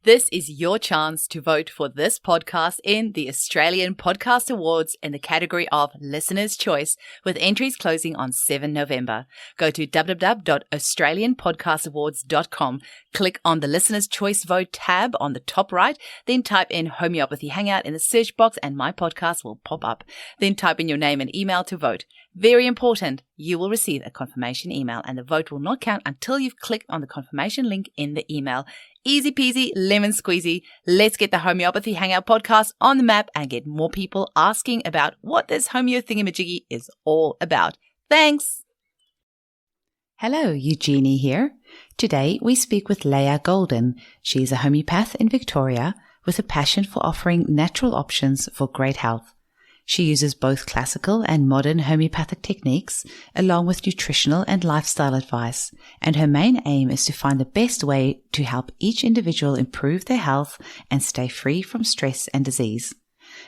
This is your chance to vote for this podcast in the Australian Podcast Awards in the category of Listener's Choice, with entries closing on 7 November. Go to www.australianpodcastawards.com, click on the Listener's Choice Vote tab on the top right, then type in Homeopathy Hangout in the search box and my podcast will pop up. Then type in your name and email to vote. Very important, you will receive a confirmation email and the vote will not count until you've clicked on the confirmation link in the email. Easy peasy, lemon squeezy. Let's get the Homeopathy Hangout podcast on the map and get more people asking about what this homeo thingamajiggy is all about. Thanks. Hello, Eugenie here. Today we speak with Leiah Golden. She's a homeopath in Victoria with a passion for offering natural options for great health. She uses both classical and modern homeopathic techniques, along with nutritional and lifestyle advice, and her main aim is to find the best way to help each individual improve their health and stay free from stress and disease.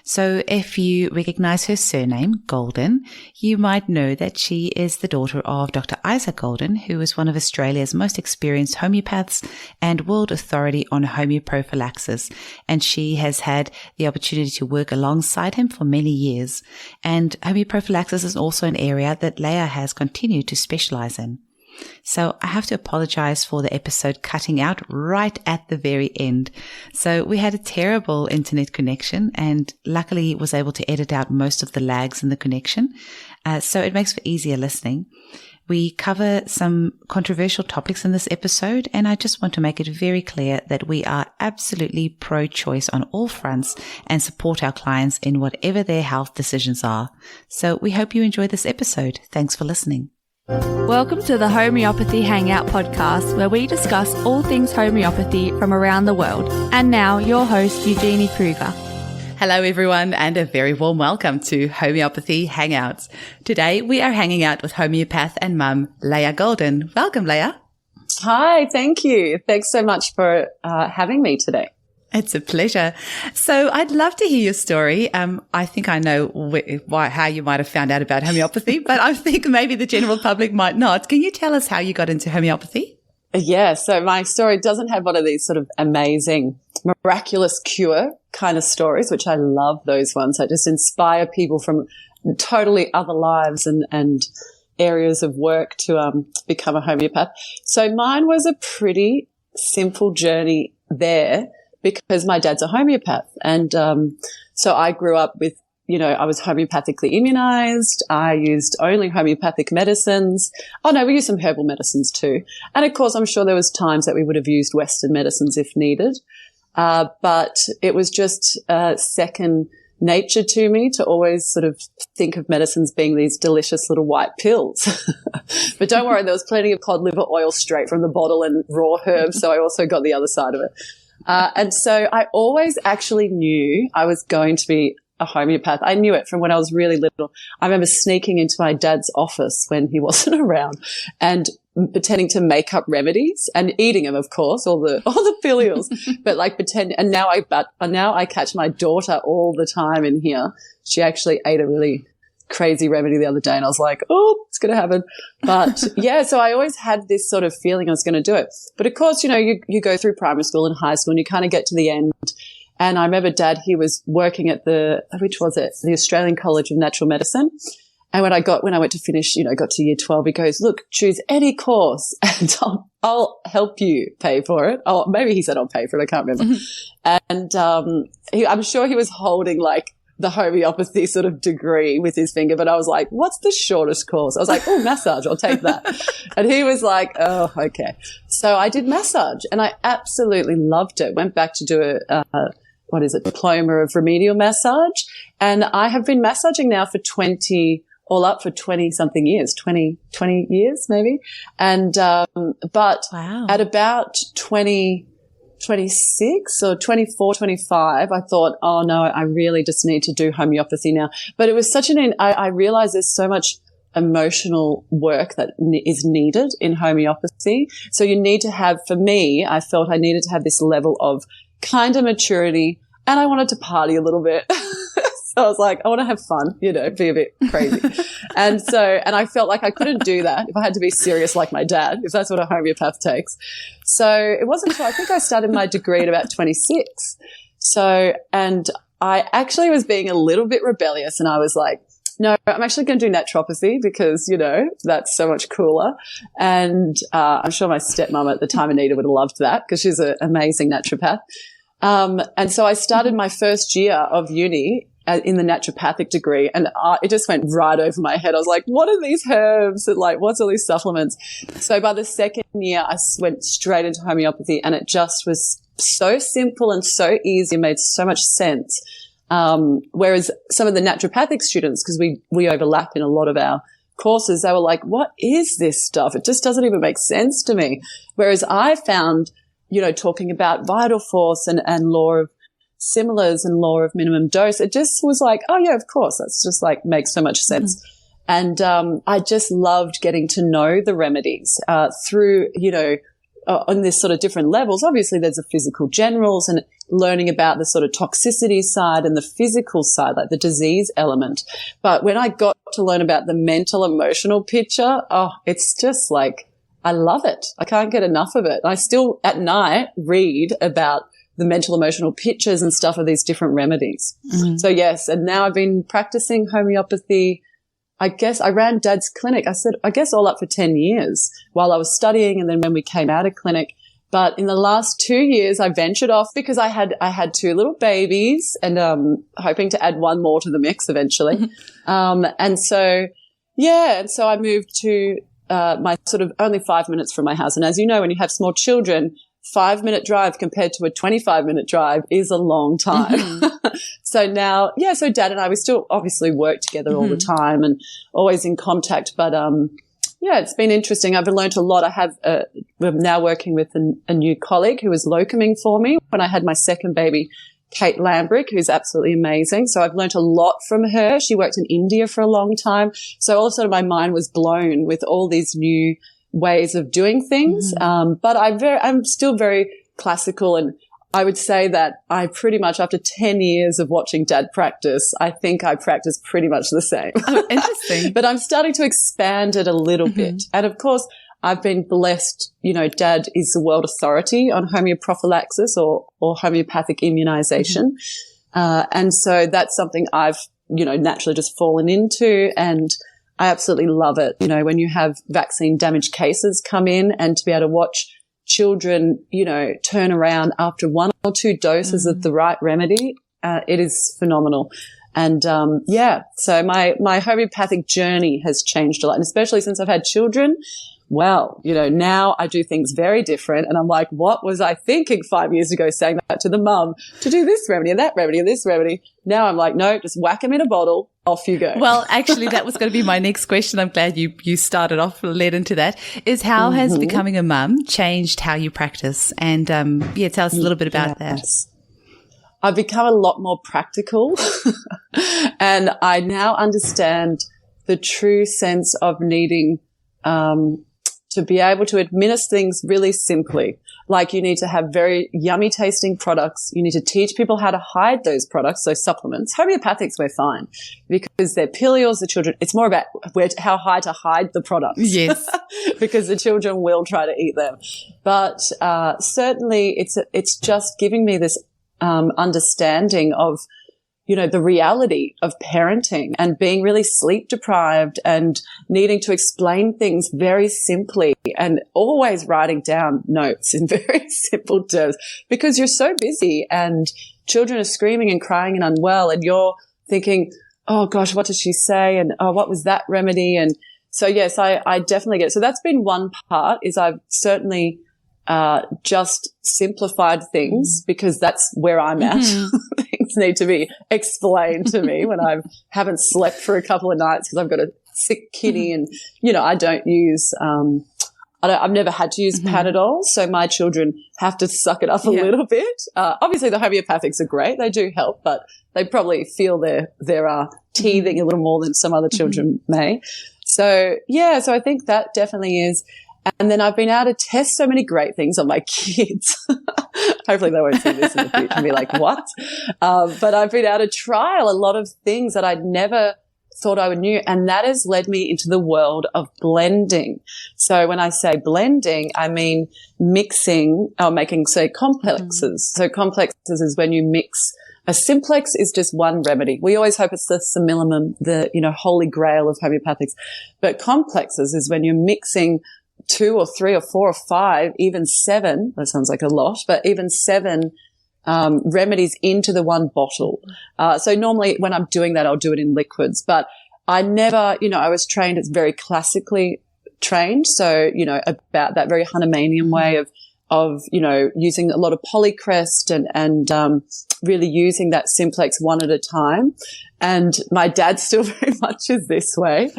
So if you recognize her surname, Golden, you might know that she is the daughter of Dr. Isaac Golden, who is one of Australia's most experienced homeopaths and world authority on homeoprophylaxis. And she has had the opportunity to work alongside him for many years. And homeoprophylaxis is also an area that Leiah has continued to specialize in. So I have to apologize for the episode cutting out right at the very end. So we had a terrible internet connection and luckily was able to edit out most of the lags in the connection. So it makes for easier listening. We cover some controversial topics in this episode, and I just want to make it very clear that we are absolutely pro-choice on all fronts and support our clients in whatever their health decisions are. So we hope you enjoy this episode. Thanks for listening. Welcome to the Homeopathy Hangout podcast, where we discuss all things homeopathy from around the world. And now, your host, Eugenie Kruger. Hello, everyone, and a very warm welcome to Homeopathy Hangouts. Today, we are hanging out with homeopath and mum, Leiah Golden. Welcome, Leiah. Hi, thank you. Thanks so much for having me today. It's a pleasure. So I'd love to hear your story. I think I know how you might have found out about homeopathy, but I think maybe the general public might not. Can you tell us how you got into homeopathy? Yeah, so my story doesn't have one of these sort of amazing, miraculous cure kind of stories, which I love those ones. I just inspire people from totally other lives and areas of work to become a homeopath. So mine was a pretty simple journey there, because my dad's a homeopath. And so I grew up with, I was homeopathically immunized. I used only homeopathic medicines. Oh, no, we used some herbal medicines too. And, of course, I'm sure there was times that we would have used Western medicines if needed. But it was just second nature to me to always sort of think of medicines being these delicious little white pills. But don't worry, there was plenty of cod liver oil straight from the bottle and raw herbs, so I also got the other side of it. And so I always actually knew I was going to be a homeopath. I knew it from when I was really little. I remember sneaking into my dad's office when he wasn't around and pretending to make up remedies and eating them, of course, all the pillules, but like pretend. And now I catch my daughter all the time in here. She actually ate a really crazy remedy the other day and I was like, oh, it's going to happen. But yeah, so I always had this sort of feeling I was going to do it. But of course, you go through primary school and high school and you kind of get to the end. And I remember Dad, he was working at the Australian College of Natural Medicine. And when I went to finish, got to year 12, he goes, look, choose any course and I'll help you pay for it. Oh, maybe he said I'll pay for it. I can't remember. And I'm sure he was holding like the homeopathy sort of degree with his finger, but I was like, what's the shortest course? I was like, oh, massage, I'll take that. And he was like, oh, okay. So I did massage and I absolutely loved it. Went back to do diploma of remedial massage. And I have been massaging now for 20 something years, 20 years maybe. And, but wow. At about 26 or 24, 25, I thought, oh no, I really just need to do homeopathy now. But it was I realized there's so much emotional work that is needed in homeopathy. So you need to have, for me, I felt I needed to have this level of kind of maturity and I wanted to party a little bit. So I was like, I want to have fun, be a bit crazy. And I felt like I couldn't do that if I had to be serious like my dad, if that's what a homeopath takes. So it wasn't until I think I started my degree at about 26. And I actually was being a little bit rebellious, and I was like, no, I'm actually going to do naturopathy because, that's so much cooler. And I'm sure my stepmom at the time, Anita, would have loved that because she's an amazing naturopath. And so I started my first year of uni in the naturopathic degree, and it just went right over my head. I was like, what are these herbs? And what's all these supplements? So by the second year, I went straight into homeopathy, and it just was so simple and so easy, made so much sense. Whereas some of the naturopathic students, because we overlap in a lot of our courses, they were like, what is this stuff? It just doesn't even make sense to me. Whereas I found, talking about vital force and law of similars and law of minimum dose, it just was like, oh yeah, of course. That's just makes so much sense. Mm-hmm. And, I just loved getting to know the remedies, through, on this sort of different levels. Obviously there's the physical generals and learning about the sort of toxicity side and the physical side, like the disease element. But when I got to learn about the mental, emotional picture, it's just I love it. I can't get enough of it. I still at night read about the mental, emotional pictures and stuff of these different remedies. Mm-hmm. So yes, and now I've been practicing homeopathy. I guess I ran Dad's clinic. I guess all up for 10 years while I was studying, and then when we came out of clinic. But in the last 2 years, I ventured off because I had 2 little babies, and hoping to add one more to the mix eventually. And so I moved to my sort of only 5 minutes from my house. And as you know, when you have small children, 5-minute drive compared to a 25-minute drive is a long time. Mm-hmm. So now, so Dad and I, we still obviously work together all the time and always in contact. But, it's been interesting. I've learned a lot. We're now working with a new colleague who was locuming for me when I had my second baby, Kate Lambrick, who's absolutely amazing. So I've learned a lot from her. She worked in India for a long time. So all of a sudden my mind was blown with all these new ways of doing things. Mm-hmm. But I'm still very classical, and I would say that I pretty much, after 10 years of watching Dad practice, I think I practice pretty much the same. Oh, interesting. But I'm starting to expand it a little bit. And of course, I've been blessed, Dad is the world authority on homeoprophylaxis or homeopathic immunization. And so that's something I've, naturally just fallen into, and I absolutely love it. When you have vaccine damaged cases come in, and to be able to watch children, turn around after 1 or 2 doses of the right remedy, it is phenomenal. And, so my homeopathic journey has changed a lot, and especially since I've had children. Well, now I do things very different, and I'm like, what was I thinking 5 years ago saying that to the mum to do this remedy and that remedy and this remedy? Now I'm like, no, just whack them in a bottle. Off you go. Well, actually, that was going to be my next question. I'm glad you started off, led into that. Is how has becoming a mum changed how you practice? And tell us a little bit about that. I've become a lot more practical, and I now understand the true sense of needing to be able to administer things really simply. Like, you need to have very yummy tasting products. You need to teach people how to hide those products, those supplements. Homeopathics, we're fine because they're pilules. The children, it's more about how high to hide the products. Yes. Because the children will try to eat them. But certainly it's just giving me this understanding of, the reality of parenting and being really sleep deprived and needing to explain things very simply, and always writing down notes in very simple terms, because you're so busy and children are screaming and crying and unwell, and you're thinking, oh gosh, what did she say? And oh, what was that remedy? And so yes, I definitely get it. So that's been one part, is I've certainly just simplified things, because that's where I'm at. Things need to be explained to me when I haven't slept for a couple of nights because I've got a sick kitty, and I don't use I've never had to use Panadol, so my children have to suck it up a little bit. Obviously the homeopathics are great, they do help, but they probably feel they're teething a little more than some other children may. So I think that definitely is. And then I've been able to test so many great things on my kids. Hopefully they won't see this in the future and be like, what? But I've been able to trial a lot of things that I'd never thought I would knew. And that has led me into the world of blending. So when I say blending, I mean mixing or making, say, complexes. So complexes is when you mix. A simplex is just one remedy. We always hope it's the simillimum, the, holy grail of homeopathics. But complexes is when you're mixing 2 or 3 or 4 or 5, even 7, that sounds like a lot, but even 7 remedies into the one bottle. So normally when I'm doing that, I'll do it in liquids, but I never, I was trained, it's very classically trained. So, about that very Hahnemannian way of using a lot of polycrest and really using that simplex one at a time. And my dad still very much is this way.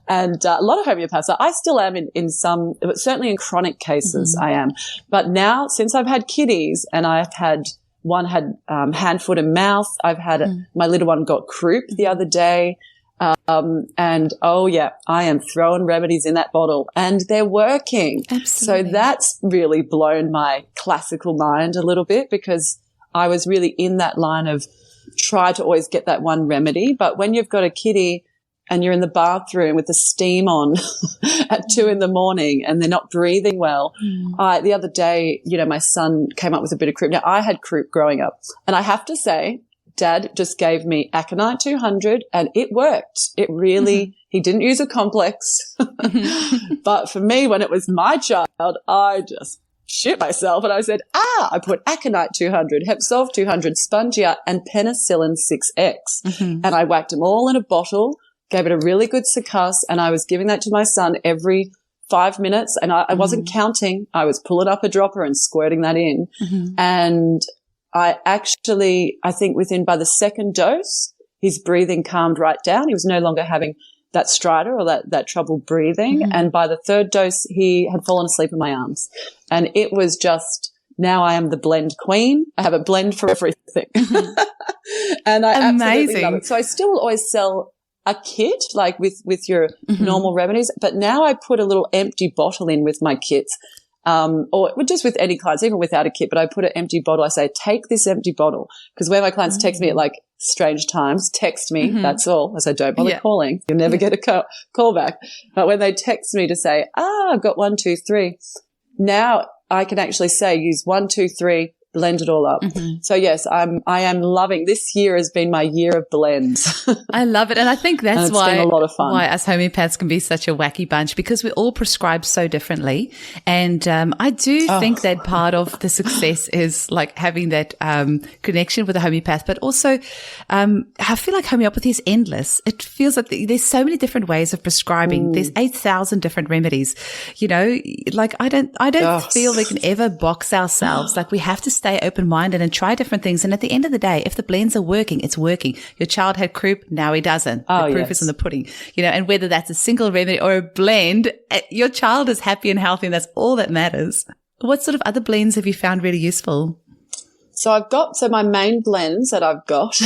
And a lot of homeopaths, I still am in some, certainly in chronic cases I am. But now, since I've had kiddies and I've had, one had hand, foot and mouth, I've had, my little one got croup the other day. And oh yeah, I am throwing remedies in that bottle and they're working. Absolutely. So that's really blown my classical mind a little bit, because I was really in that line of try to always get that one remedy. But when you've got a kiddie and you're in the bathroom with the steam on at 2 a.m. and they're not breathing well. The other day, my son came up with a bit of croup. Now I had croup growing up, and I have to say, Dad just gave me Aconite 200 and it worked. It really, he didn't use a complex. But for me, when it was my child, I just shit myself. And I said, I put Aconite 200, Hepsolve 200, Spongia and Penicillin 6X. And I whacked them all in a bottle, gave it a really good succuss. And I was giving that to my son every 5 minutes. And I wasn't counting. I was pulling up a dropper and squirting that in. And I think by the second dose, his breathing calmed right down. He was no longer having that stridor or that trouble breathing. And by the third dose, he had fallen asleep in my arms. And it was just, now I am the blend queen. I have a blend for everything. And I absolutely love it. So I still always sell a kit, like with your normal remedies, but now I put a little empty bottle in with my kits. Or just with any clients, even without a kit, but I put an empty bottle. I say, take this empty bottle. Because when my clients text me at like strange times, text me, that's all. I say, don't bother calling. You'll never get a call back. But when they text me to say, I've got 1, 2, 3, now I can actually say, use 1, 2, 3, blend it all up. So yes, I am loving, this year has been my year of blends. I love it. And I think that's why been a lot of fun. Why us homeopaths can be such a wacky bunch, because we all prescribe so differently. And I do think that part of the success is like having that connection with a homeopath, but also I feel like homeopathy is endless. It feels like there's so many different ways of prescribing. There's 8,000 different remedies. Like I don't feel we can ever box ourselves. Like we have to stay open-minded and try different things. And at the end of the day, if the blends are working, it's working. Your child had croup, now he doesn't. The proof is in the pudding. And whether that's a single remedy or a blend, your child is happy and healthy, and that's all that matters. What sort of other blends have you found really useful? So my main blends that I've got,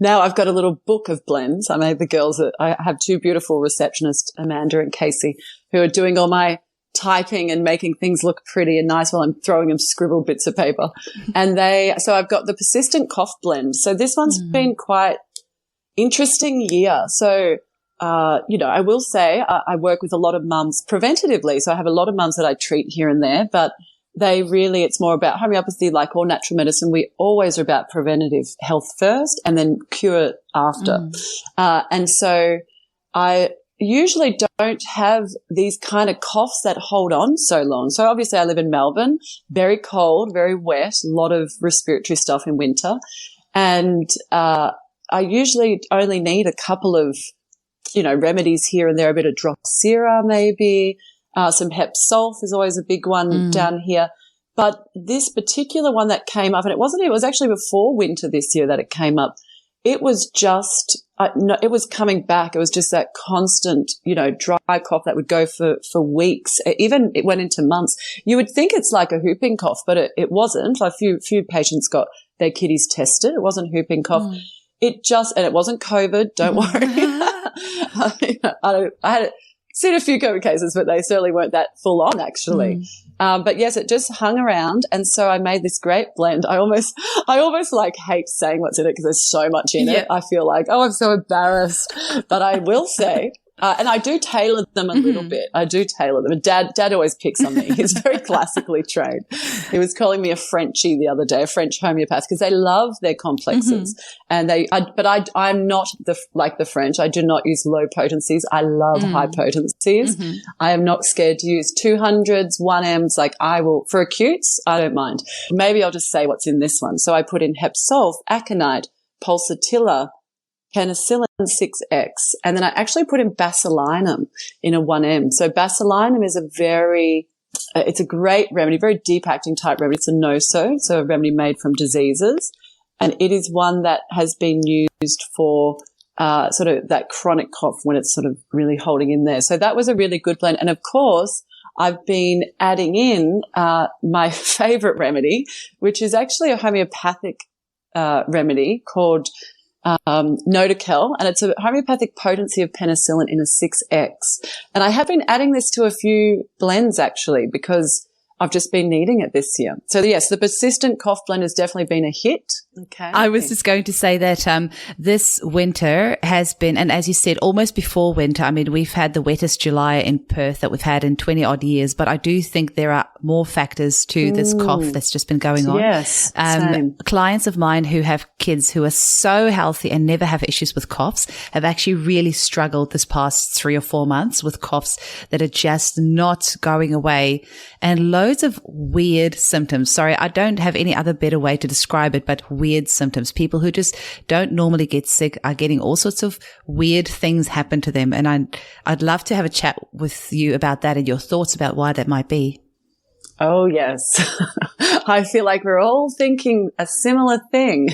now I've got a little book of blends. I made the girls, I have 2 beautiful receptionists, Amanda and Casey, who are doing all my typing and making things look pretty and nice while I'm throwing them scribbled bits of paper. And so I've got the persistent cough blend. So this one's been quite interesting year. So, I will say I work with a lot of mums preventatively. So I have a lot of mums that I treat here and there, but it's more about homeopathy, like all natural medicine. We always are about preventative health first and then cure after. And so I usually don't have these kind of coughs that hold on so long. So obviously I live in Melbourne, very cold, very wet, a lot of respiratory stuff in winter. And I usually only need a couple of, remedies here and there, a bit of Drosera maybe, some Hepsolve is always a big one down here. But this particular one that came up, and it was actually before winter this year that it came up. It was just, it was coming back. It was just that constant, dry cough that would go for weeks. It went into months. You would think it's like a whooping cough, but it wasn't. A few patients got their kiddies tested. It wasn't whooping cough. And it wasn't COVID. Don't worry. I had seen a few COVID cases, but they certainly weren't that full on actually. But yes, it just hung around. And so I made this great blend. I almost like hate saying what's in it because there's so much in it. I feel like, oh, I'm so embarrassed. But I will say, and I do tailor them a little bit. I do tailor them. And Dad always picks on me. He's very classically trained. He was calling me a Frenchie the other day, a French homeopath, because they love their complexes. And I'm not like the French. I do not use low potencies. I love high potencies. I am not scared to use 200s, 1Ms. Like I will, for acutes, I don't mind. Maybe I'll just say what's in this one. So I put in Hepsolf, aconite, pulsatilla, penicillin 6X, and then I actually put in basilinum in a 1M. So basilinum is it's a great remedy, very deep acting type remedy. It's a no-so, so a remedy made from diseases. And it is one that has been used for sort of that chronic cough when it's sort of really holding in there. So that was a really good blend. And of course, I've been adding in my favorite remedy, which is actually a homeopathic remedy called Notikel, and it's a homeopathic potency of penicillin in a 6X. And I have been adding this to a few blends actually because I've just been needing it this year. So yes, the persistent cough blend has definitely been a hit. Okay. I was just going to say that this winter has been, and as you said, almost before winter. I mean, we've had the wettest July in Perth that we've had in 20 odd years, but I do think there are more factors to this cough that's just been going on. Yes. Same. Clients of mine who have kids who are so healthy and never have issues with coughs have actually really struggled this past 3 or 4 months with coughs that are just not going away, and loads of weird symptoms. Sorry, I don't have any other better way to describe it, but weird symptoms. People who just don't normally get sick are getting all sorts of weird things happen to them. And I'd love to have a chat with you about that and your thoughts about why that might be. Oh, yes. I feel like we're all thinking a similar thing.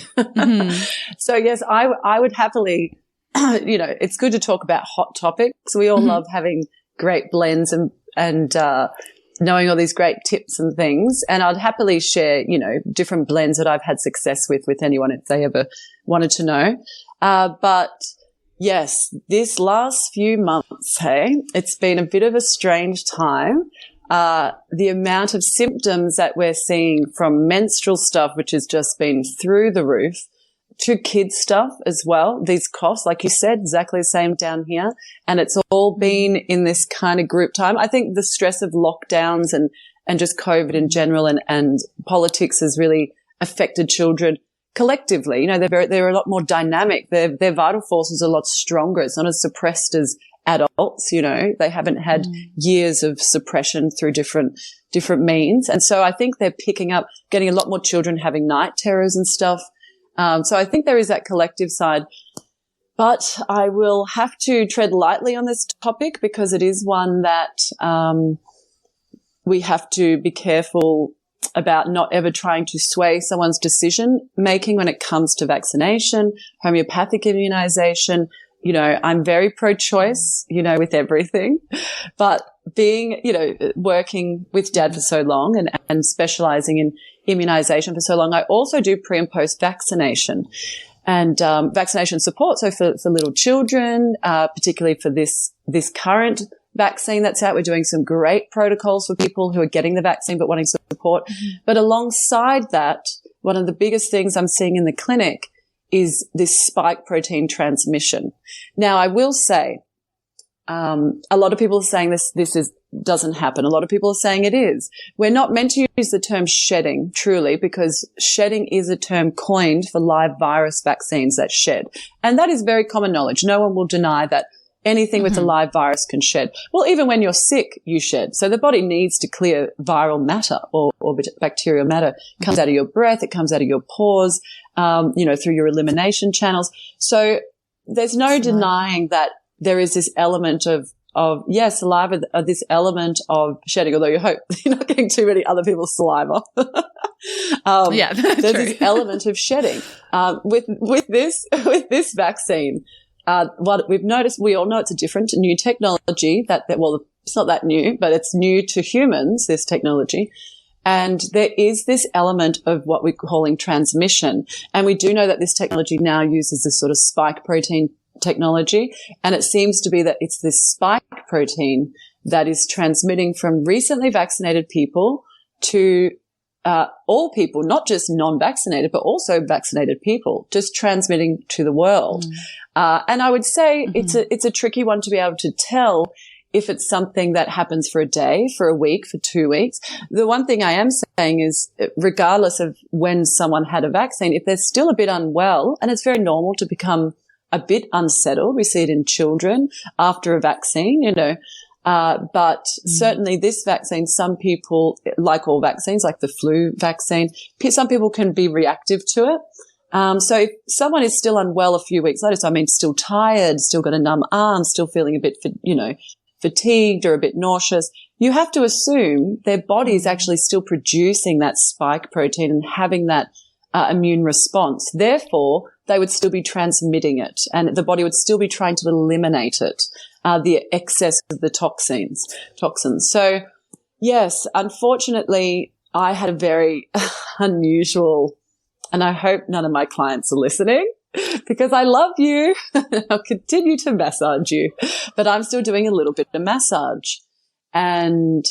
So, yes, I would happily, it's good to talk about hot topics. We all love having great blends and knowing all these great tips and things. And I'd happily share, different blends that I've had success with anyone if they ever wanted to know. But yes, this last few months, it's been a bit of a strange time. The amount of symptoms that we're seeing from menstrual stuff, which has just been through the roof, to kids stuff as well. These coughs, like you said, exactly the same down here. And it's all been in this kind of group time. I think the stress of lockdowns and just COVID in general and politics has really affected children collectively. They're a lot more dynamic. Their vital force is a lot stronger. It's not as suppressed as adults, they haven't had years of suppression through different means. And so I think they're picking up, getting a lot more children having night terrors and stuff. So I think there is that collective side, but I will have to tread lightly on this topic because it is one that we have to be careful about not ever trying to sway someone's decision making when it comes to vaccination, homeopathic immunization. I'm very pro-choice, with everything, but being, working with Dad for so long and specializing in immunization for so long, I also do pre and post vaccination and vaccination support. So for little children, particularly for this current vaccine that's out, we're doing some great protocols for people who are getting the vaccine but wanting support. But alongside that, one of the biggest things I'm seeing in the clinic is this spike protein transmission. Now, I will say, a lot of people are saying this doesn't happen. A lot of people are saying it is. We're not meant to use the term shedding, truly, because shedding is a term coined for live virus vaccines that shed. And that is very common knowledge. No one will deny that anything with a live virus can shed. Well, even when you're sick, you shed. So the body needs to clear viral matter or bacterial matter. It comes out of your breath. It comes out of your pores, through your elimination channels. So there's no denying that there is this element of saliva, this element of shedding, although you hope you're not getting too many other people's saliva. There's this element of shedding. With this vaccine, what we've noticed, we all know it's a different new technology it's not that new, but it's new to humans, this technology. And there is this element of what we're calling transmission. And we do know that this technology now uses this sort of spike protein technology. And it seems to be that it's this spike protein that is transmitting from recently vaccinated people to all people, not just non-vaccinated, but also vaccinated people, just transmitting to the world. And I would say it's a tricky one to be able to tell if it's something that happens for a day, for a week, for 2 weeks. The one thing I am saying is, regardless of when someone had a vaccine, if they're still a bit unwell, and it's very normal to become a bit unsettled, we see it in children after a vaccine, but certainly this vaccine, some people, like all vaccines, like the flu vaccine, some people can be reactive to it. So if someone is still unwell a few weeks later, so I mean still tired, still got a numb arm, still feeling a bit, fatigued or a bit nauseous, you have to assume their body is actually still producing that spike protein and having that immune response. Therefore, they would still be transmitting it, and the body would still be trying to eliminate it, the excess of the toxins. So, yes, unfortunately, I had a very unusual, and I hope none of my clients are listening, because I love you. I'll continue to massage you, but I'm still doing a little bit of massage. And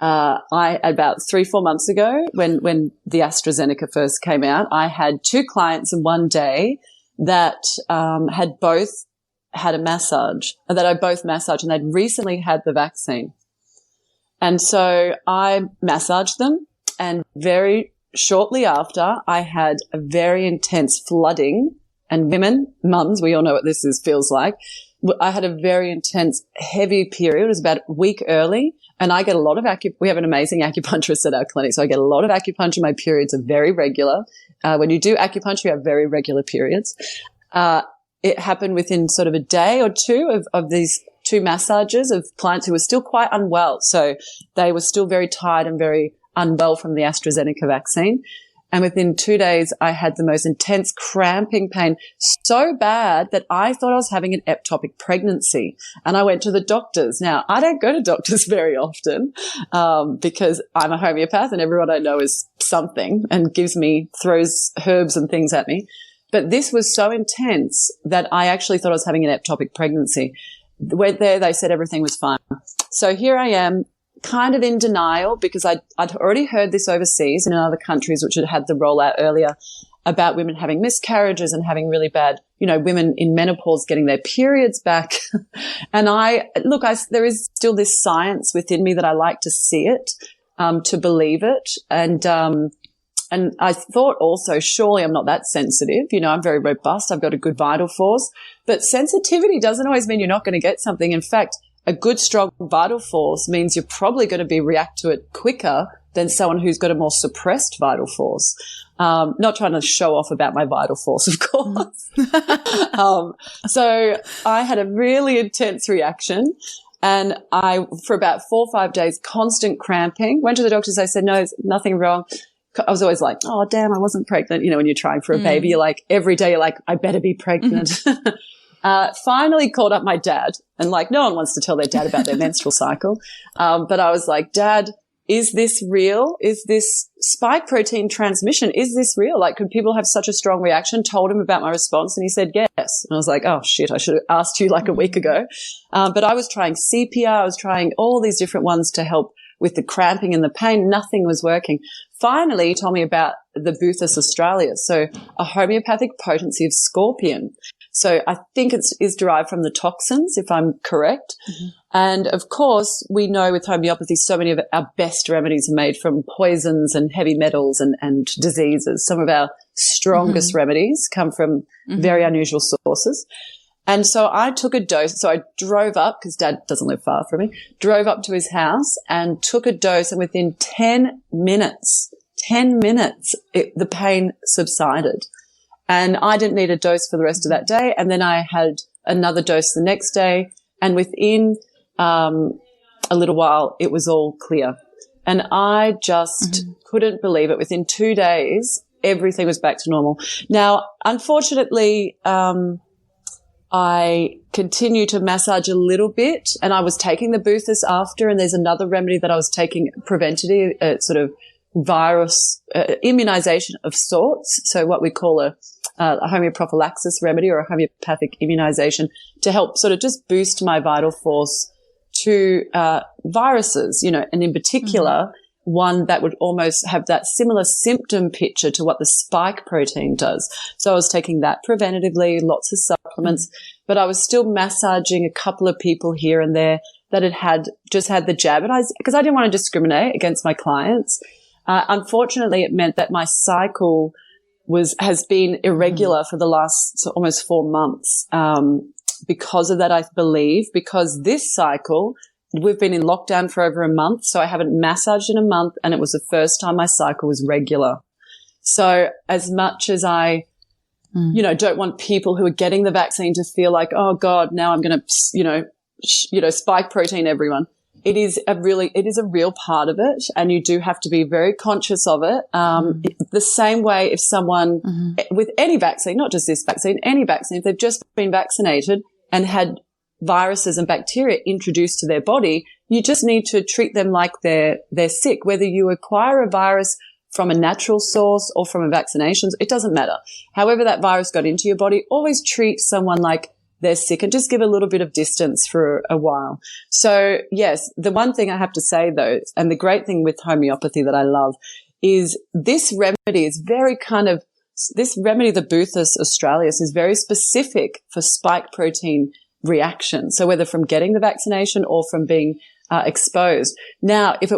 about 3-4 months ago, when the AstraZeneca first came out, I had 2 clients in one day that had both had a massage, that I both massaged, and they'd recently had the vaccine. And so I massaged them, and very shortly after, I had a very intense flooding. And women, mums, we all know what this feels like. I had a very intense, heavy period. It was about a week early, and I get a lot of we have an amazing acupuncturist at our clinic, so I get a lot of acupuncture. My periods are very regular. When you do acupuncture, you have very regular periods. It happened within sort of a day or two of these 2 massages of clients who were still quite unwell. So they were still very tired and very unwell from the AstraZeneca vaccine. And within 2 days, I had the most intense cramping pain, so bad that I thought I was having an ectopic pregnancy. And I went to the doctors. Now, I don't go to doctors very often because I'm a homeopath and everyone I know is something and throws herbs and things at me. But this was so intense that I actually thought I was having an ectopic pregnancy. Went there, they said everything was fine. So here I am, kind of in denial, because I'd already heard this overseas and in other countries which had had the rollout earlier about women having miscarriages and having really bad, women in menopause getting their periods back. And there is still this science within me that I like to see it, to believe it. And I thought also, surely I'm not that sensitive. I'm very robust. I've got a good vital force. But sensitivity doesn't always mean you're not going to get something. In fact, a good, strong vital force means you're probably going to react to it quicker than someone who's got a more suppressed vital force. Not trying to show off about my vital force, of course. So I had a really intense reaction, and for about 4 or 5 days, constant cramping. Went to the doctors. They said, no, there's nothing wrong. I was always like, oh, damn, I wasn't pregnant. When you're trying for a baby, you're like, every day you're like, I better be pregnant. Finally called up my dad, and no one wants to tell their dad about their menstrual cycle. But I was like, Dad, is this real? Is this spike protein transmission? Is this real? Could people have such a strong reaction? Told him about my response, and he said yes. And I was like, oh shit, I should have asked you a week ago. But I was trying CPR. I was trying all these different ones to help with the cramping and the pain. Nothing was working. Finally, he told me about the Buthus australis, so a homeopathic potency of scorpion. So I think it is derived from the toxins, if I'm correct. Mm-hmm. And of course, we know with homeopathy, so many of our best remedies are made from poisons and heavy metals and diseases. Some of our strongest remedies come from very unusual sources. And so I took a dose. So I drove up, because Dad doesn't live far from me, drove up to his house and took a dose. And within 10 minutes, the pain subsided. And I didn't need a dose for the rest of that day. And then I had another dose the next day. And within a little while, it was all clear. And I just couldn't believe it. Within 2 days, everything was back to normal. Now, unfortunately, I continue to massage a little bit, and I was taking the Buthus after, and there's another remedy that I was taking preventative, sort of virus immunization of sorts. So what we call a homeoprophylaxis remedy or a homeopathic immunization to help sort of just boost my vital force to viruses, and in particular, one that would almost have that similar symptom picture to what the spike protein does. So I was taking that preventatively, lots of supplements, but I was still massaging a couple of people here and there that had just had the jab. And because I didn't want to discriminate against my clients. Unfortunately, it meant that my cycle has been irregular for the last almost 4 months. Because of that, I believe, because this cycle, we've been in lockdown for over a month, so I haven't massaged in a month, and it was the first time my cycle was regular. So as much as I, don't want people who are getting the vaccine to feel like, oh God, now I'm going to, spike protein everyone. It is a real part of it, and you do have to be very conscious of it. The same way if someone with any vaccine, not just this vaccine, any vaccine, if they've just been vaccinated and had viruses and bacteria introduced to their body, you just need to treat them like they're sick. Whether you acquire a virus from a natural source or from a vaccination, it doesn't matter. However that virus got into your body, always treat someone like they're sick and just give a little bit of distance for a while. So yes, the one thing I have to say though, and the great thing with homeopathy that I love is this remedy is very this remedy, the Boothus australis, is very specific for spike protein reaction. So whether from getting the vaccination or from being exposed. Now, if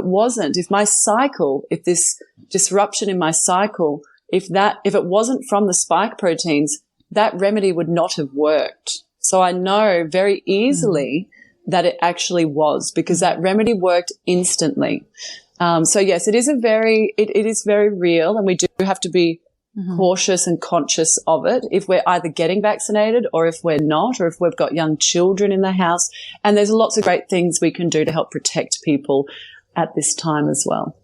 my cycle, if this disruption in my cycle, if it wasn't from the spike proteins, that remedy would not have worked. So I know very easily that it actually was, because that remedy worked instantly. So yes, it is it is very real, and we do have to be cautious and conscious of it if we're either getting vaccinated or if we're not, or if we've got young children in the house. And there's lots of great things we can do to help protect people at this time as well.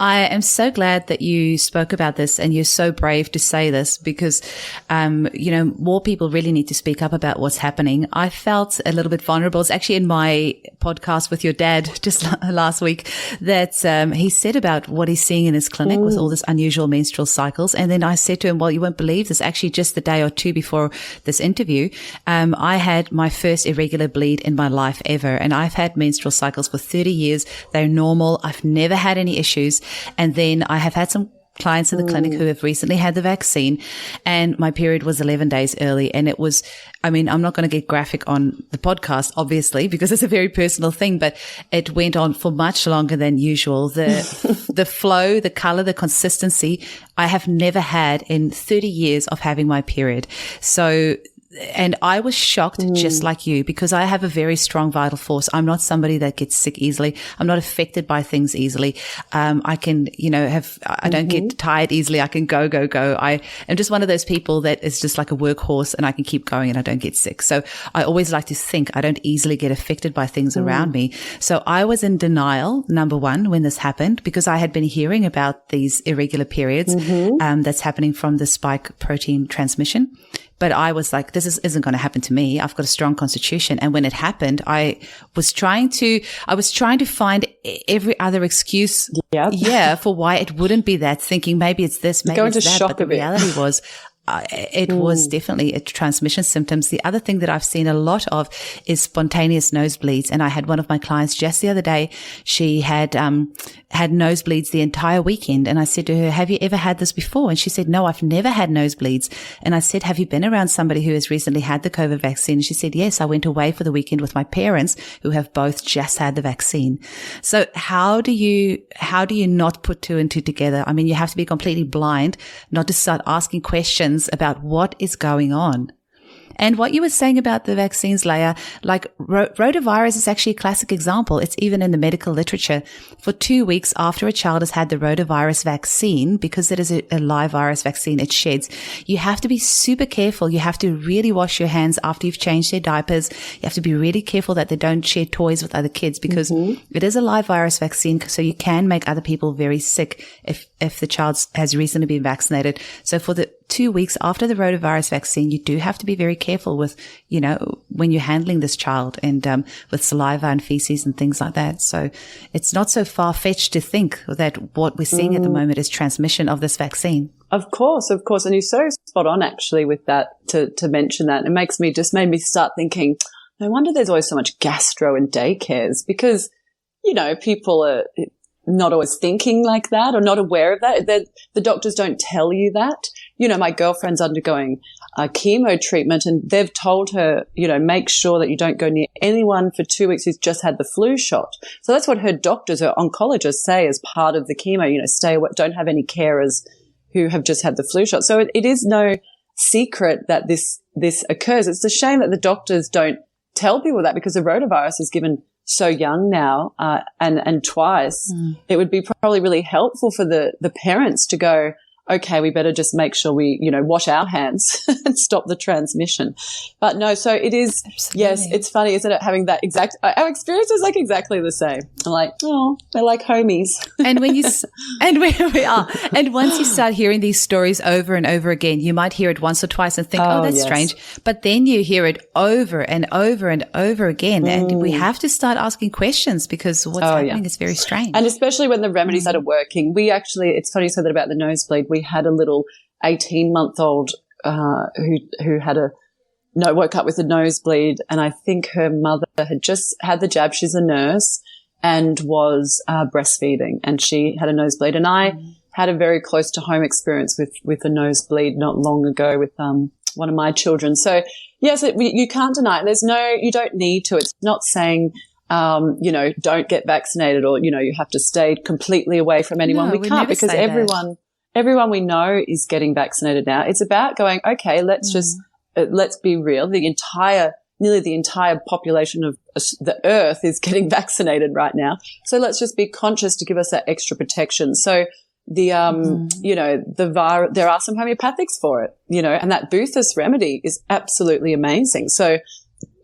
I am so glad that you spoke about this, and you're so brave to say this, because, more people really need to speak up about what's happening. I felt a little bit vulnerable. It's actually in my podcast with your dad just last week that he said about what he's seeing in his clinic with all this unusual menstrual cycles. And then I said to him, well, you won't believe this. Actually, just the day or two before this interview, I had my first irregular bleed in my life ever. And I've had menstrual cycles for 30 years. They're normal. I've never had any issues. And then I have had some clients in the clinic who have recently had the vaccine, and my period was 11 days early. And it was, I'm not going to get graphic on the podcast, obviously, because it's a very personal thing, but it went on for much longer than usual. The flow, the color, the consistency, I have never had in 30 years of having my period. So, and I was shocked just like you, because I have a very strong vital force. I'm not somebody that gets sick easily. I'm not affected by things easily. I can, I don't get tired easily. I can go. I am just one of those people that is just like a workhorse, and I can keep going and I don't get sick. So I always like to think I don't easily get affected by things around me. So I was in denial, number one, when this happened, because I had been hearing about these irregular periods, that's happening from the spike protein transmission. But I was like, this isn't going to happen to me. I've got a strong constitution. And when it happened, I was trying to find every other excuse, for why it wouldn't be that, thinking maybe it's this, maybe it's that. But the reality was, it was definitely a transmission symptoms. The other thing that I've seen a lot of is spontaneous nosebleeds. And I had one of my clients just the other day. She had nosebleeds the entire weekend. And I said to her, have you ever had this before? And she said, no, I've never had nosebleeds. And I said, have you been around somebody who has recently had the COVID vaccine? And she said, yes, I went away for the weekend with my parents who have both just had the vaccine. So how do you not put two and two together? I mean, you have to be completely blind not to start asking questions about what is going on. And what you were saying about the vaccines, Leiah, like rotavirus is actually a classic example. It's even in the medical literature. For 2 weeks after a child has had the rotavirus vaccine, because it is a live virus vaccine, it sheds, you have to be super careful. You have to really wash your hands after you've changed their diapers. You have to be really careful that they don't share toys with other kids, because it is a live virus vaccine. So you can make other people very sick if the child has recently been vaccinated. So for the 2 weeks after the rotavirus vaccine, you do have to be very careful with, when you're handling this child and with saliva and feces and things like that. So it's not so far-fetched to think that what we're seeing at the moment is transmission of this vaccine. Of course. And you're so spot on actually with that to mention that. It made me start thinking, no wonder there's always so much gastro in daycares because, people are not always thinking like that or not aware of that. The doctors don't tell you that. My girlfriend's undergoing chemo treatment and they've told her, make sure that you don't go near anyone for 2 weeks who's just had the flu shot. So that's what her doctors or oncologists say as part of the chemo, stay away, don't have any carers who have just had the flu shot. So it is no secret that this occurs. It's a shame that the doctors don't tell people that because the rotavirus is given so young now, and twice. It would be probably really helpful for the parents to go, okay, we better just make sure we, wash our hands and stop the transmission. But no, so it is, absolutely. Yes, it's funny, isn't it? Having that our experience is like exactly the same. I'm like, oh, they're like homies. And when we are, and once you start hearing these stories over and over again, you might hear it once or twice and think, that's yes. strange. But then you hear it over and over and over again. And we have to start asking questions because what's happening is very strange. And especially when the remedies that are working, it's funny you said that about the nosebleed. We had a little 18-month-old who had woke up with a nosebleed, and I think her mother had just had the jab. She's a nurse and was breastfeeding, and she had a nosebleed. And I had a very close to home experience with a nosebleed not long ago with one of my children. So yes, you can't deny it. You don't need to. It's not saying don't get vaccinated or you have to stay completely away from anyone. No, we can't because everyone we know is getting vaccinated now. It's about going, okay, let's be real. Nearly the entire population of the earth is getting vaccinated right now. So let's just be conscious to give us that extra protection. So the there are some homeopathics for it, and that Boothus remedy is absolutely amazing. So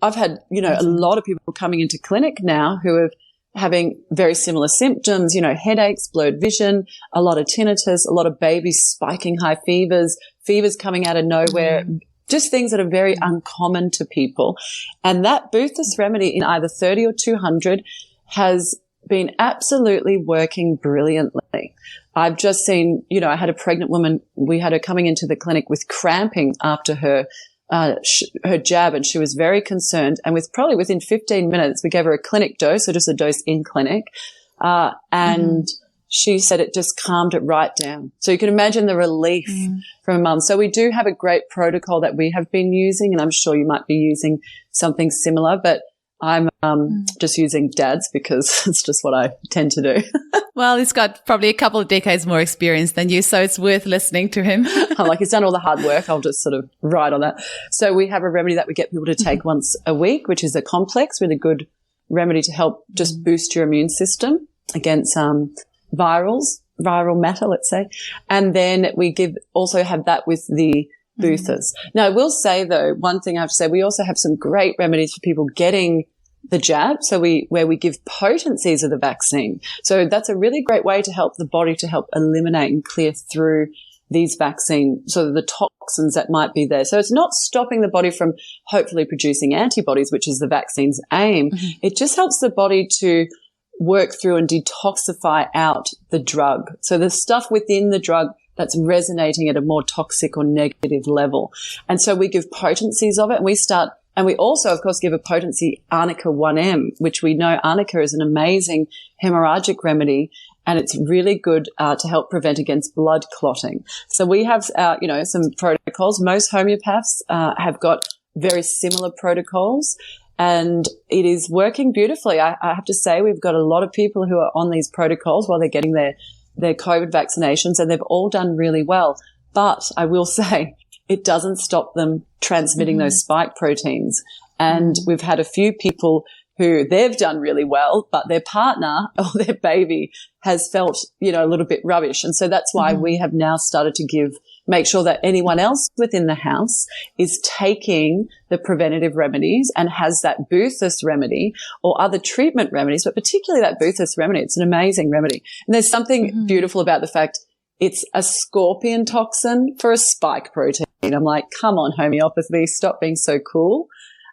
I've had, a lot of people coming into clinic now who have having very similar symptoms, headaches, blurred vision, a lot of tinnitus, a lot of babies spiking high fevers coming out of nowhere, just things that are very uncommon to people. And that Boothus remedy in either 30 or 200 has been absolutely working brilliantly. I've just seen, I had a pregnant woman, we had her coming into the clinic with cramping after her jab, and she was very concerned. And within 15 minutes, we gave her a clinic dose, so just a dose in clinic. And she said it just calmed it right down. So you can imagine the relief from a mum. So we do have a great protocol that we have been using, and I'm sure you might be using something similar, but I'm just using Dad's because it's just what I tend to do. Well, he's got probably a couple of decades more experience than you, so it's worth listening to him. I'm like, he's done all the hard work. I'll just sort of ride on that. So we have a remedy that we get people to take once a week, which is a complex, really good remedy to help just boost your immune system against viral matter, let's say. And then we also have that with the Boothus. Now, I will say, though, one thing I have to say, we also have some great remedies for people getting the jab. So where we give potencies of the vaccine. So that's a really great way to help the body to help eliminate and clear through these vaccines, so the toxins that might be there. So it's not stopping the body from hopefully producing antibodies, which is the vaccine's aim. It just helps the body to work through and detoxify out the drug. So the stuff within the drug that's resonating at a more toxic or negative level. And so we give potencies of it, and we also, of course, give a potency Arnica 1M, which we know Arnica is an amazing hemorrhagic remedy, and it's really good to help prevent against blood clotting. So we have, some protocols. Most homeopaths have got very similar protocols, and it is working beautifully. I have to say, we've got a lot of people who are on these protocols while they're getting their COVID vaccinations, and they've all done really well. But I will say it doesn't stop them transmitting those spike proteins. And we've had a few people who they've done really well, but their partner or their baby has felt, a little bit rubbish. And so that's why we have now started to make sure that anyone else within the house is taking the preventative remedies and has that Boothus remedy or other treatment remedies, but particularly that Boothus remedy. It's an amazing remedy. And there's something beautiful about the fact it's a scorpion toxin for a spike protein. I'm like, come on, homeopathy, stop being so cool.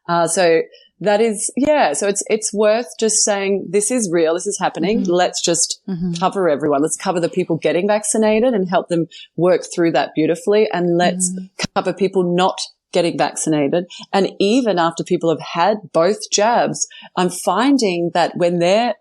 So that is, so it's worth just saying this is real, this is happening. Let's just cover everyone. Let's cover the people getting vaccinated and help them work through that beautifully. And let's cover people not getting vaccinated. And even after people have had both jabs, I'm finding that when their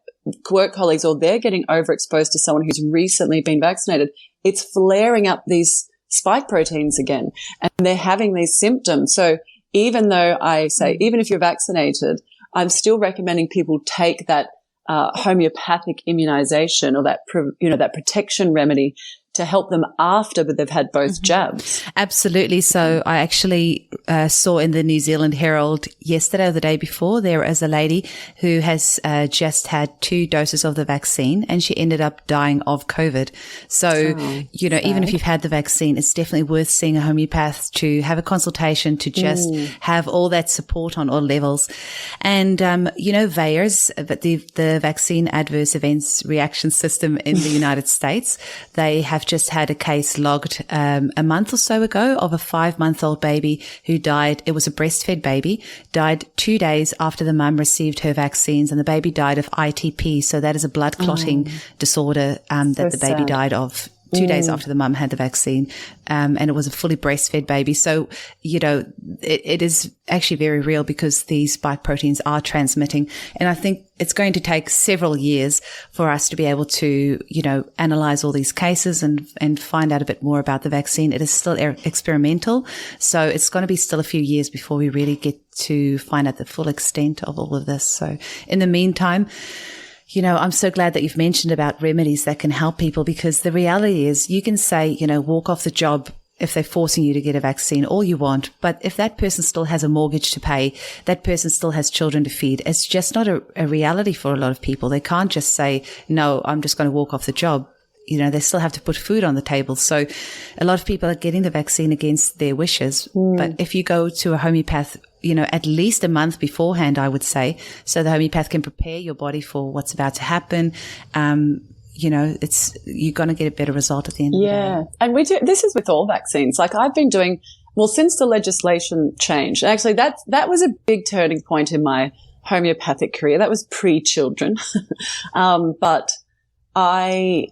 work colleagues or they're getting overexposed to someone who's recently been vaccinated, it's flaring up these spike proteins again, and they're having these symptoms. So even though I say, even if you're vaccinated, I'm still recommending people take that homeopathic immunization or that, that protection remedy to help them after they've had both jabs. Absolutely. So I actually saw in the New Zealand Herald yesterday or the day before, there is a lady who has just had 2 doses of the vaccine and she ended up dying of COVID. So, even if you've had the vaccine, it's definitely worth seeing a homeopath to have a consultation, to just have all that support on all levels. And, VAERS, the Vaccine Adverse Events Reaction System in the United States, they have just had a case logged a month or so ago of a 5-month-old baby who died. It was a breastfed baby, died 2 days after the mum received her vaccines, and the baby died of ITP. So that is a blood clotting disorder that the baby died of 2 days after the mum had the vaccine. And it was a fully breastfed baby. So, it is actually very real because these spike proteins are transmitting. And I think it's going to take several years for us to be able to, analyze all these cases and find out a bit more about the vaccine. It is still experimental. So it's going to be still a few years before we really get to find out the full extent of all of this. So in the meantime, I'm so glad that you've mentioned about remedies that can help people, because the reality is you can say, walk off the job if they're forcing you to get a vaccine all you want. But if that person still has a mortgage to pay, that person still has children to feed. It's just not a reality for a lot of people. They can't just say, no, I'm just going to walk off the job. They still have to put food on the table. So a lot of people are getting the vaccine against their wishes. But if you go to a homeopath, at least a month beforehand, I would say, so the homeopath can prepare your body for what's about to happen. You're going to get a better result at the end of the day. Yeah. And we do, this is with all vaccines. Like I've been doing, since the legislation changed, actually that was a big turning point in my homeopathic career. That was pre-children. But I,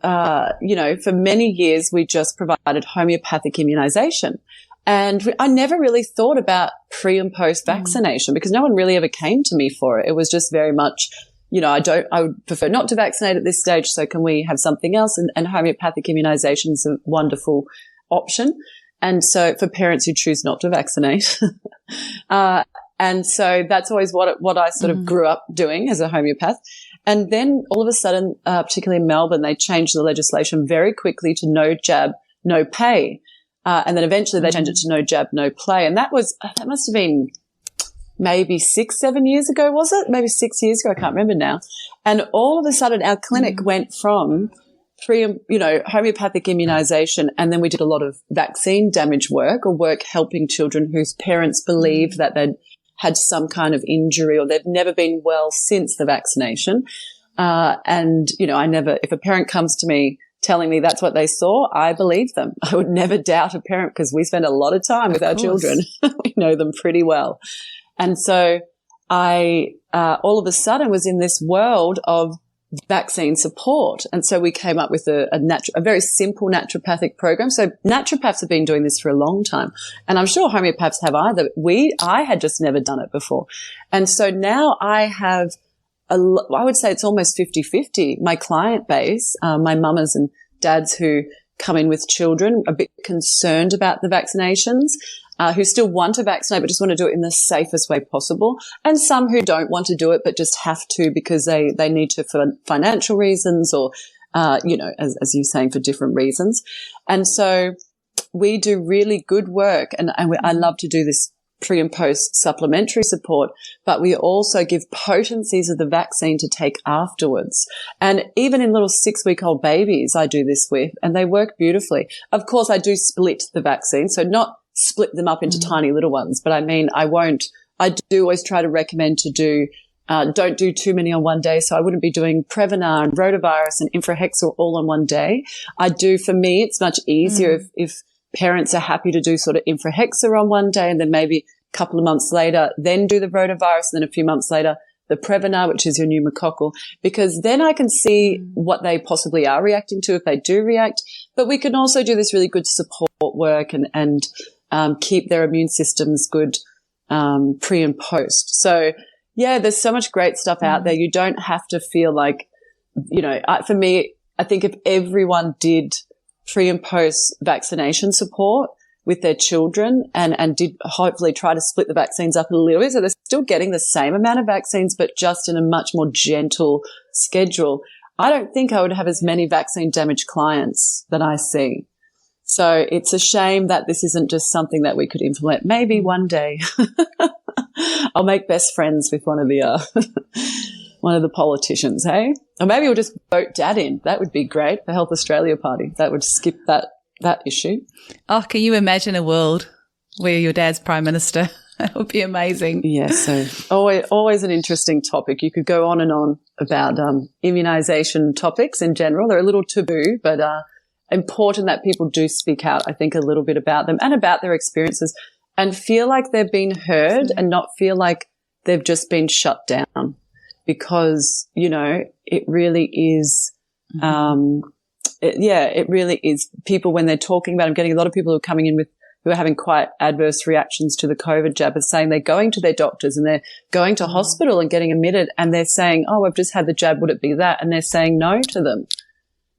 for many years, we just provided homeopathic immunization. And I never really thought about pre and post vaccination because no one really ever came to me for it. It was just very much, I would prefer not to vaccinate at this stage. So can we have something else? And homeopathic immunization is a wonderful option. And so for parents who choose not to vaccinate, and so that's always what I sort of grew up doing as a homeopath. And then all of a sudden, particularly in Melbourne, they changed the legislation very quickly to no jab, no pay. And then eventually they changed it to no jab, no play. And that must have been maybe 6-7 years ago, was it? Maybe 6 years ago. I can't remember now. And all of a sudden our clinic went from homeopathic immunization. And then we did a lot of vaccine damage work or work helping children whose parents believed that they'd had some kind of injury or they've never been well since the vaccination. If a parent comes to me telling me that's what they saw, I believe them. I would never doubt a parent because we spend a lot of time with our children. We know them pretty well. And so I all of a sudden was in this world of vaccine support. And so we came up with a very simple naturopathic program. So naturopaths have been doing this for a long time. And I'm sure homeopaths have either. I had just never done it before. And so now I have I would say it's almost 50-50. My client base, my mamas and dads who come in with children, a bit concerned about the vaccinations, who still want to vaccinate but just want to do it in the safest way possible, and some who don't want to do it but just have to because they need to for financial reasons or, as you're saying, for different reasons. And so we do really good work, and I love to do this pre and post supplementary support, but we also give potencies of the vaccine to take afterwards. And even in little 6-week-old babies, I do this with, and they work beautifully. Of course, I do split the vaccine, so not split them up into tiny little ones, but I do always try to recommend to do don't do too many on one day. So I wouldn't be doing Prevnar and rotavirus and Infrahexal all on one day. For me, it's much easier if parents are happy to do sort of Infrahexal on one day and then maybe a couple of months later, then do the rotavirus, and then a few months later, the Prevnar, which is your pneumococcal, because then I can see what they possibly are reacting to if they do react. But we can also do this really good support work and keep their immune systems good pre and post. So, yeah, there's so much great stuff out there. You don't have to feel like, for me, I think if everyone did pre and post vaccination support with their children and did hopefully try to split the vaccines up a little bit, so they're still getting the same amount of vaccines but just in a much more gentle schedule, I don't think I would have as many vaccine damaged clients that I see. So it's a shame that this isn't just something that we could implement. Maybe one day I'll make best friends with one of the politicians, hey? Or maybe we'll just vote Dad in. That would be great. The Health Australia Party. That would skip that issue. Oh, can you imagine a world where your dad's Prime Minister? That would be amazing. Yes, so always an interesting topic. You could go on and on about immunisation topics in general. They're a little taboo, but important that people do speak out, I think, a little bit about them and about their experiences and feel like they've been heard and not feel like they've just been shut down, because, it really is it really is. People, when they're talking about it, I'm getting a lot of people who are coming in who are having quite adverse reactions to the COVID jab, are saying they're going to their doctors and they're going to hospital and getting admitted, and they're saying, oh, I've just had the jab, would it be that? And they're saying no to them.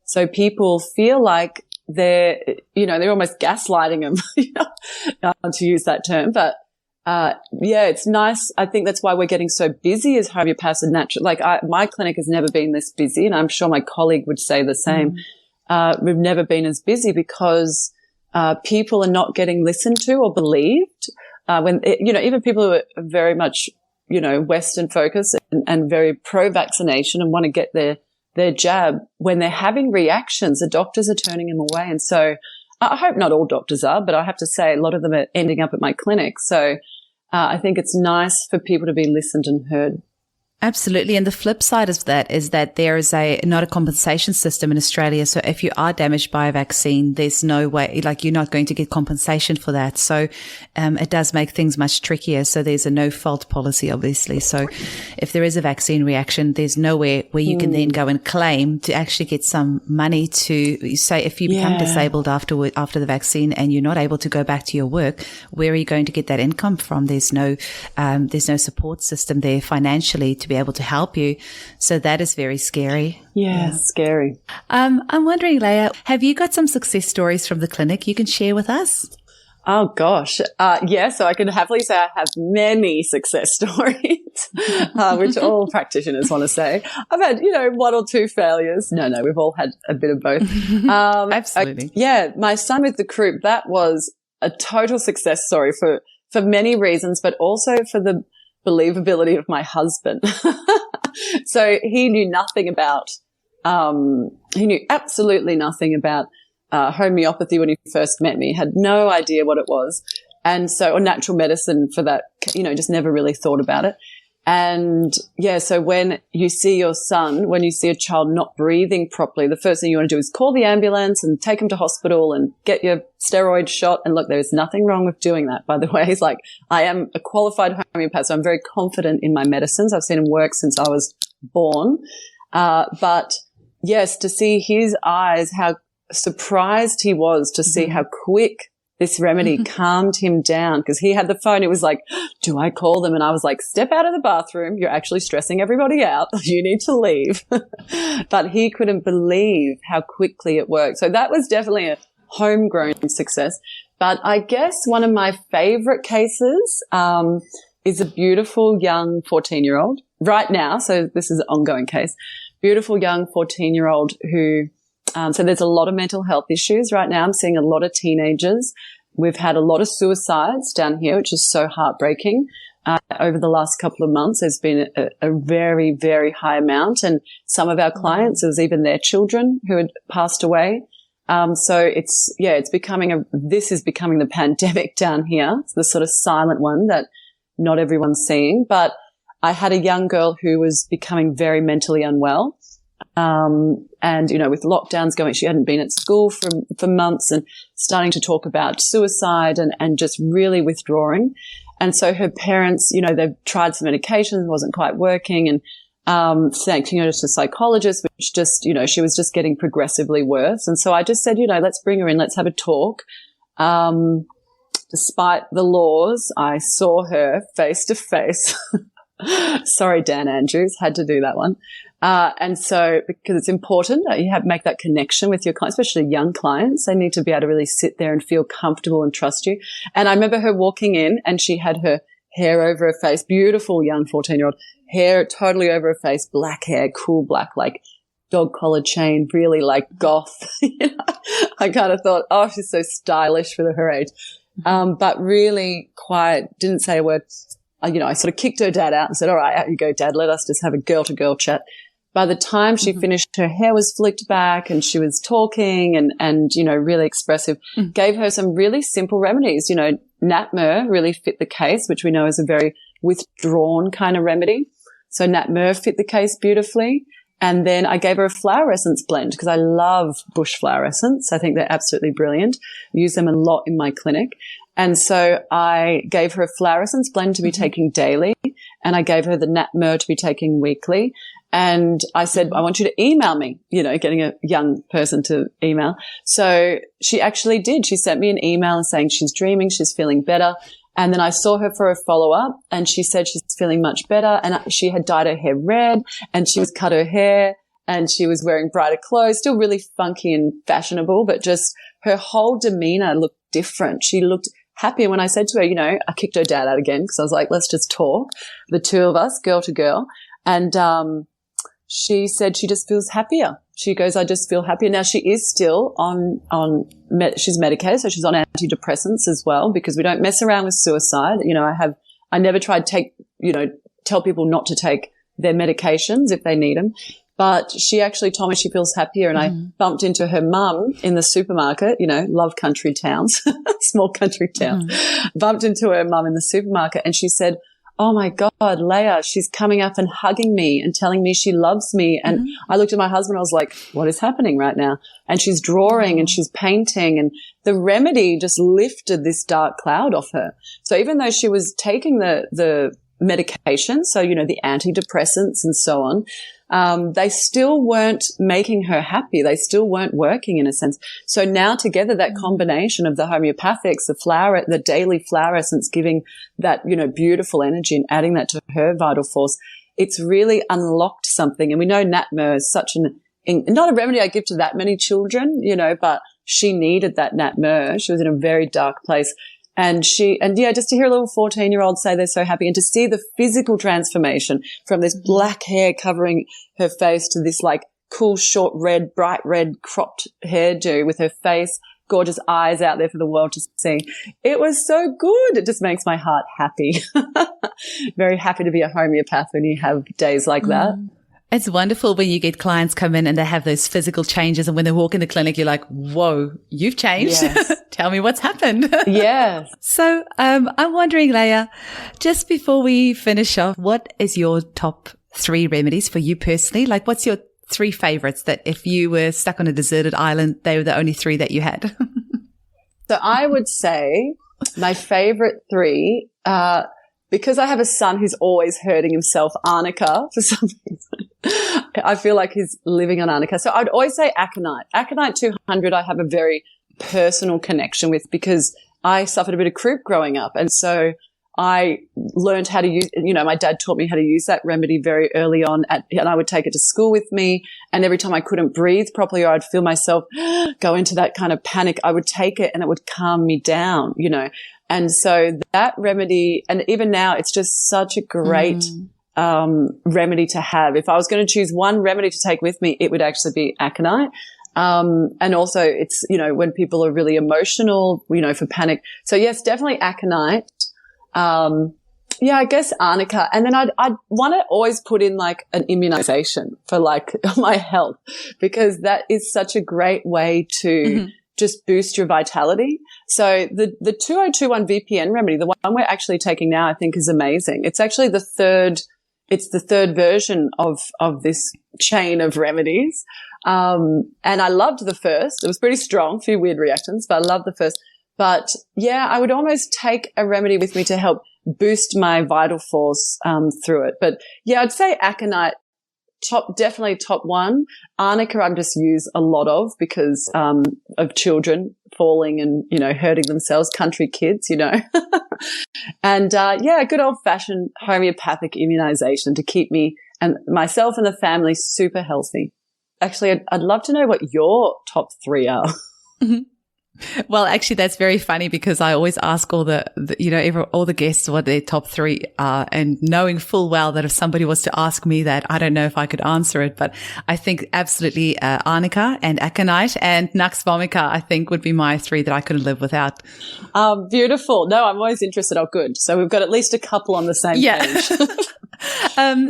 So people feel like they're almost gaslighting them, to use that term. But it's nice. I think that's why we're getting so busy as homeopaths and natural. Like my clinic has never been this busy, and I'm sure my colleague would say the same. We've never been as busy because people are not getting listened to or believed. Even people who are very much, Western focused and very pro-vaccination and want to get their jab, when they're having reactions, the doctors are turning them away. And so I hope not all doctors are, but I have to say a lot of them are ending up at my clinic. So I think it's nice for people to be listened and heard. Absolutely. And the flip side of that is that there is not a compensation system in Australia. So if you are damaged by a vaccine, there's no way, you're not going to get compensation for that. So it does make things much trickier. So there's a no fault policy, obviously. So if there is a vaccine reaction, there's nowhere where you can then go and claim to actually get some money to say, if you become disabled after the vaccine and you're not able to go back to your work, where are you going to get that income from? There's no support system there financially to be able to help you. So that is very scary. Yeah, scary. I'm wondering, Leiah, have you got some success stories from the clinic you can share with us? Oh, gosh. So I can happily say I have many success stories, which all practitioners want to say. I've had, one or two failures. No, we've all had a bit of both. Absolutely. My son with the croup, that was a total success story for many reasons, but also for the believability of my husband. So he knew nothing about, he knew absolutely nothing about homeopathy when he first met me, had no idea what it was. And so, or natural medicine for that, just never really thought about it. And so when you see your son, when you see a child not breathing properly, the first thing you want to do is call the ambulance and take him to hospital and get your steroid shot. And look, there's nothing wrong with doing that, by the way. He's like, I am a qualified homeopath, so I'm very confident in my medicines. I've seen them work since I was born. But yes, to see his eyes, how surprised he was to see how quick this remedy calmed him down, because he had the phone. It was like, do I call them? And I was like, step out of the bathroom. You're actually stressing everybody out. You need to leave. But he couldn't believe how quickly it worked. So that was definitely a homegrown success. But I guess one of my favorite cases is a beautiful young 14-year-old right now. So this is an ongoing case. Beautiful young 14-year-old who so there's a lot of mental health issues right now. I'm seeing a lot of teenagers. We've had a lot of suicides down here, which is so heartbreaking. Over the last couple of months, there's been a very, very high amount. And some of our clients, it was even their children who had passed away. So this is becoming the pandemic down here. It's the sort of silent one that not everyone's seeing. But I had a young girl who was becoming very mentally unwell. And, you know, with lockdowns going, she hadn't been at school for months and starting to talk about suicide and just really withdrawing. And so her parents, you know, they've tried some medications, wasn't quite working, and taking her to a psychologist, which just, you know, she was just getting progressively worse. And so I just said, you know, let's bring her in, let's have a talk. Despite the laws, I saw her face to face. Sorry, Dan Andrews, had to do that one. And so, because it's important that you make that connection with your clients, especially young clients, they need to be able to really sit there and feel comfortable and trust you. And I remember her walking in and she had her hair over her face, beautiful young 14-year-old, hair totally over her face, black hair, cool black, like dog collar chain, really like goth. You know? I kind of thought, oh, she's so stylish for her age. But really quiet, didn't say a word. You know, I sort of kicked her dad out and said, all right, out you go, Dad, let us just have a girl-to-girl chat. By the time she finished, her hair was flicked back and she was talking and you know, really expressive. Gave her some really simple remedies. You know, Nat Mur really fit the case, which we know is a very withdrawn kind of remedy. So Nat Mur fit the case beautifully. And then I gave her a flower essence blend because I love bush flower essence. I think they're absolutely brilliant. Use them a lot in my clinic. And so I gave her a flower essence blend to be taking daily, and I gave her the Nat Mur to be taking weekly. And I said, I want you to email me, you know, getting a young person to email. So she actually did. She sent me an email saying she's dreaming, she's feeling better. And then I saw her for a follow-up and she said she's feeling much better. And she had dyed her hair red and she was cut her hair and she was wearing brighter clothes, still really funky and fashionable, but just her whole demeanor looked different. She looked happy. And when I said to her, you know, I kicked her dad out again because I was like, let's just talk, the two of us, girl to girl. And she said she just feels happier. She goes, I just feel happier. Now, she is still she's medicated, so she's on antidepressants as well because we don't mess around with suicide. You know, I never tried to tell people not to take their medications if they need them. But she actually told me she feels happier. And I bumped into her mum in the supermarket, you know, love country towns, small country town. Bumped into her mum in the supermarket and she said, oh my God, Leiah, she's coming up and hugging me and telling me she loves me. And I looked at my husband, I was like, what is happening right now? And she's drawing and she's painting and the remedy just lifted this dark cloud off her. So even though she was taking the medication, so, you know, the antidepressants and so on, they still weren't making her happy. They still weren't working in a sense. So now together, that combination of the homeopathics, the daily flower essence, giving that, you know, beautiful energy and adding that to her vital force, it's really unlocked something. And we know Nat Mur is such not a remedy I give to that many children, you know, but she needed that Nat Mur. She was in a very dark place. And just to hear a little 14-year-old say they're so happy and to see the physical transformation from this black hair covering her face to this like cool, short red, bright red cropped hairdo with her face, gorgeous eyes out there for the world to see. It was so good. It just makes my heart happy. Very happy to be a homeopath when you have days like that. It's wonderful when you get clients come in and they have those physical changes and when they walk in the clinic, you're like, whoa, you've changed. Yes. Tell me what's happened. Yes. So I'm wondering, Leiah, just before we finish off, what is your top 3 remedies for you personally? Like what's your 3 favorites that if you were stuck on a deserted island, they were the only 3 that you had? So I would say my favorite 3, because I have a son who's always hurting himself, arnica, for some reason. I feel like he's living on arnica. So I'd always say aconite. Aconite 200 I have a very personal connection with because I suffered a bit of croup growing up. And so I learned how to use, you know, my dad taught me how to use that remedy very early on and I would take it to school with me. And every time I couldn't breathe properly or I'd feel myself go into that kind of panic, I would take it and it would calm me down, you know. And so that remedy, and even now, it's just such a great remedy to have. If I was going to choose one remedy to take with me, it would actually be aconite. And also it's, you know, when people are really emotional, you know, for panic. So yes, definitely aconite. I guess arnica. And then I'd want to always put in like an immunization for like my health because that is such a great way to just boost your vitality. So the 2021 VPN remedy, the one we're actually taking now, I think is amazing. It's actually the 3rd it's the third version of this chain of remedies. And I loved the first. It was pretty strong, a few weird reactions, but I loved the first. But yeah, I would almost take a remedy with me to help boost my vital force through it. But yeah, I'd say aconite, definitely top one. Arnica I just use a lot of because of children falling and, hurting themselves, country kids, And good old-fashioned homeopathic immunization to keep me and myself and the family super healthy. Actually, I'd love to know what your top 3 are. Well, actually, that's very funny because I always ask all all the guests what their top 3 are, and knowing full well that if somebody was to ask me that, I don't know if I could answer it. But I think absolutely arnica and aconite and nux vomica, I think, would be my 3 that I couldn't live without. Beautiful. No, I'm always interested. Oh, good. So we've got at least a couple on the same page.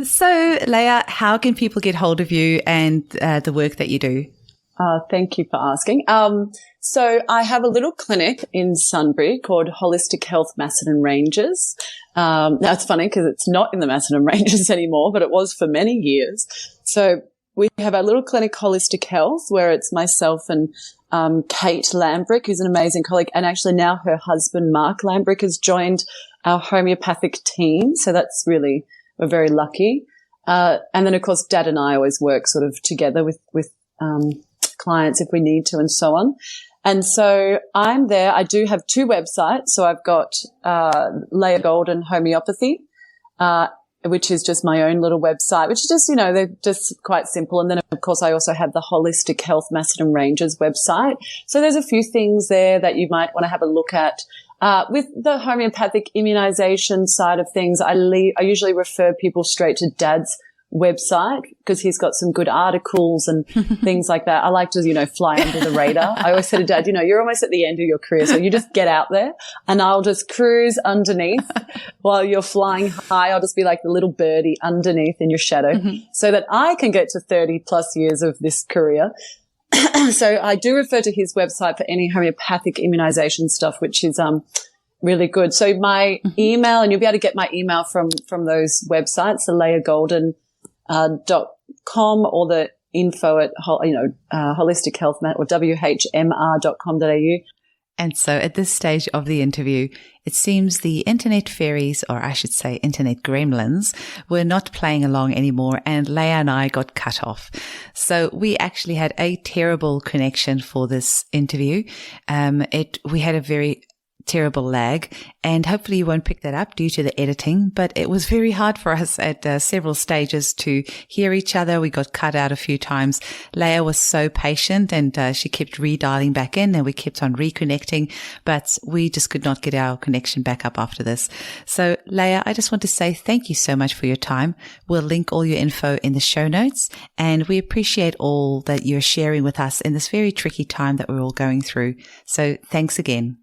So, Leiah, how can people get hold of you and the work that you do? Thank you for asking. So I have a little clinic in Sunbury called Holistic Health Macedon Ranges. Now it's funny because it's not in the Macedon Ranges anymore, but it was for many years. So we have our little clinic, Holistic Health, where it's myself and Kate Lambrick, who's an amazing colleague, and actually now her husband, Mark Lambrick, has joined our homeopathic team. So that's really, we're very lucky. And then, of course, Dad and I always work sort of together with clients if we need to and so on. And so I'm there. I do have 2 websites. So I've got Leiah Golden Homeopathy, which is just my own little website, which is just, they're just quite simple. And then, of course, I also have the Holistic Health Macedon Ranges website. So there's a few things there that you might want to have a look at. With the homeopathic immunization side of things, I usually refer people straight to Dad's website because he's got some good articles and things like that. I like to, fly under the radar. I always say to Dad, you're almost at the end of your career, so you just get out there and I'll just cruise underneath while you're flying high. I'll just be like the little birdie underneath in your shadow so that I can get to 30 plus years of this career. So I do refer to his website for any homeopathic immunization stuff, which is really good. So my email, and you'll be able to get my email from those websites, the Leiah Golden .com or the info at holistic health or whmr.com.au. And so at this stage of the interview, it seems the internet fairies, or I should say internet gremlins, were not playing along anymore, and Leiah and I got cut off. So we actually had a terrible connection for this interview. We had a very terrible lag, and hopefully you won't pick that up due to the editing, but it was very hard for us at several stages to hear each other. We got cut out a few times. Leiah was so patient, and she kept redialing back in, and we kept on reconnecting, but we just could not get our connection back up after this. So Leiah, I just want to say thank you so much for your time. We'll link all your info in the show notes, and we appreciate all that you're sharing with us in this very tricky time that we're all going through. So thanks again.